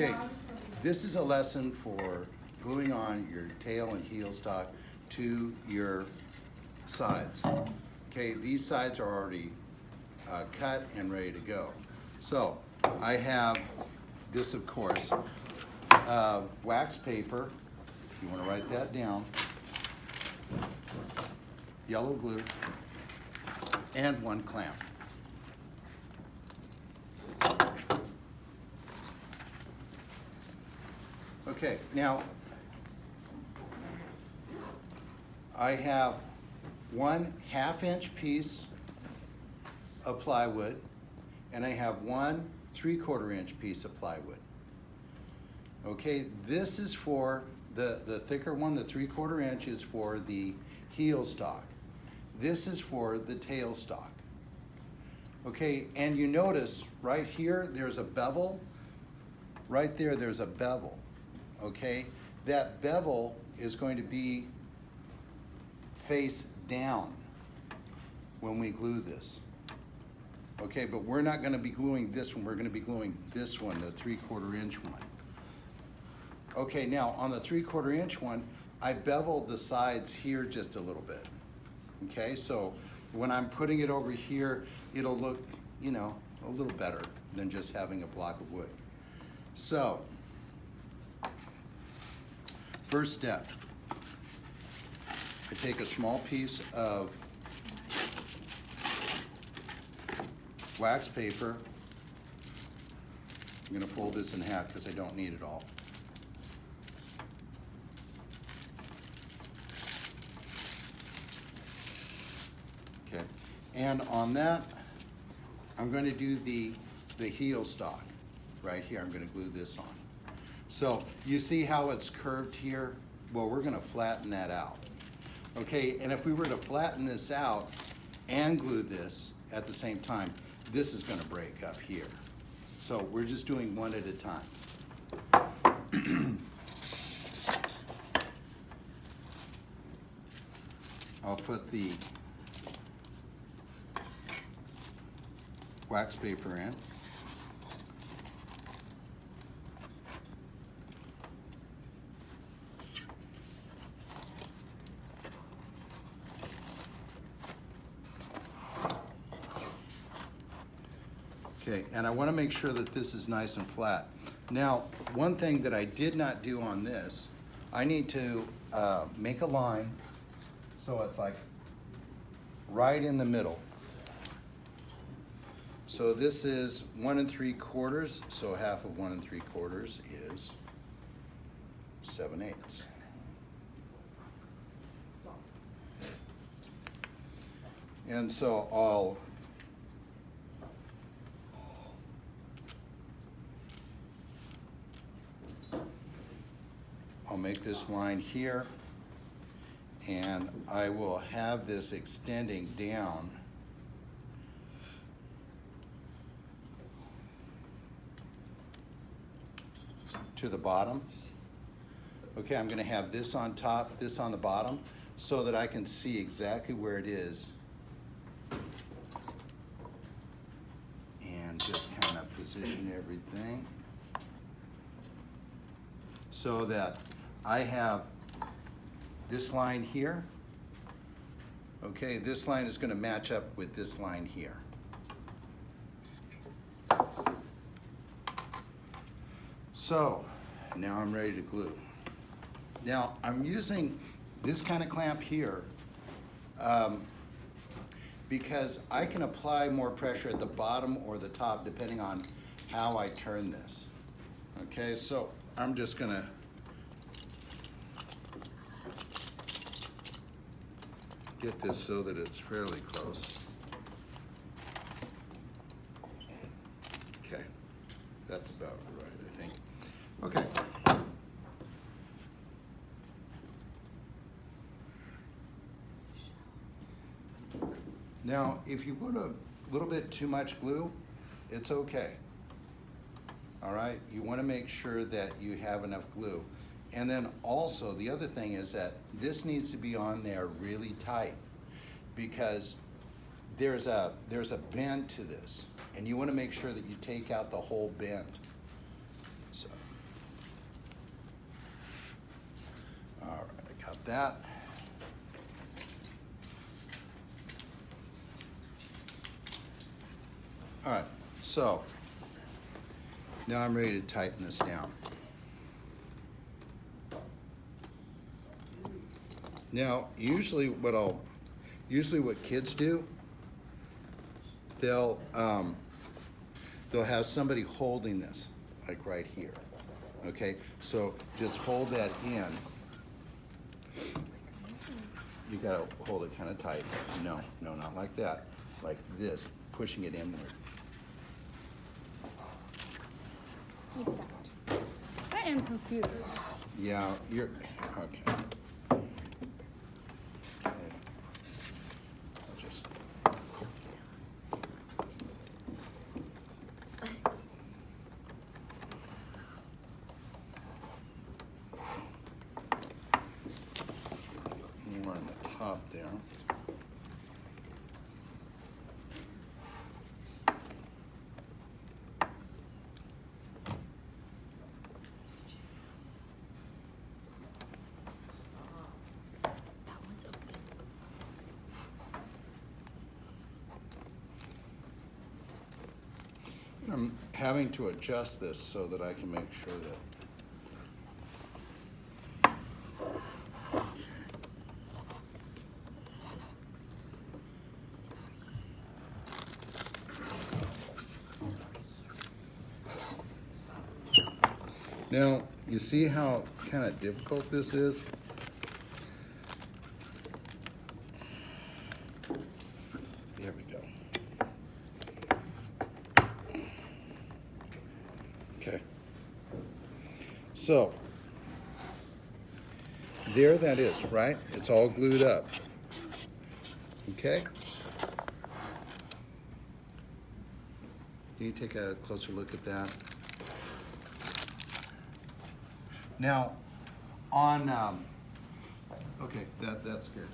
Okay, this is a lesson for gluing on your tail and heel stock to your sides. Okay, these sides are already cut and ready to go. So I have this, of course, wax paper. You want to write that down. Yellow glue and one clamp. Okay, now I have 1/2 inch piece of plywood and I have 1 3/4 inch piece of plywood. Okay, this is for the thicker one, the 3/4 inch is for the heel stock. This is for the tail stock. Okay, and you notice right here there's a bevel. Right there, there's a bevel. Okay, that bevel is going to be face down when we glue this. Okay, but we're not going to be gluing this one, we're going to be gluing this one, the 3/4 inch one. Okay, now on the 3/4 inch one, I beveled the sides here just a little bit. Okay, so when I'm putting it over here, it'll look, you know, a little better than just having a block of wood. So, first step, I take a small piece of wax paper. I'm going to fold this in half because I don't need it all. Okay, and on that, I'm going to do the heel stock right here. I'm going to glue this on. So you see how it's curved here? Well, we're going to flatten that out. Okay, and if we were to flatten this out and glue this at the same time, this is going to break up here. So we're just doing one at a time. I'll put the wax paper in. Okay, and I want to make sure that this is nice and flat. Now, one thing that I did not do on this, I need to make a line so it's like right in the middle. So this is 1 3/4, so half of 1 3/4 is 7/8. And so I'll make this line here, and I will have this extending down to the bottom. Okay, I'm going to have this on top, this on the bottom, so that I can see exactly where it is. And just kind of position everything so that I have this line here. Okay, this line is going to match up with this line here. So now I'm ready to glue. Now I'm using this kind of clamp here because I can apply more pressure at the bottom or the top depending on how I turn this. Okay, so I'm just gonna get this so that it's fairly close. Okay, that's about right, I think. Okay. Now, if you put a little bit too much glue, it's okay. All right, you want to make sure that you have enough glue. And then also, the other thing is that this needs to be on there really tight because there's a bend to this, and you want to make sure that you take out the whole bend. So that. All right, so now I'm ready to tighten this down. Now, usually what kids do, they'll have somebody holding this, like right here. Okay, so just hold that in. You gotta hold it kind of tight. No, not like that. Like this, pushing it inward. Like that. I am confused. Yeah, you're, okay. Okay. I'll just. More on the top there. That one's open. I'm having to adjust this so that I can make sure that. Now, you see how kind of difficult this is? There we go. Okay. So, there that is, right? It's all glued up. Okay? Can you take a closer look at that? Now, on, okay, that's good.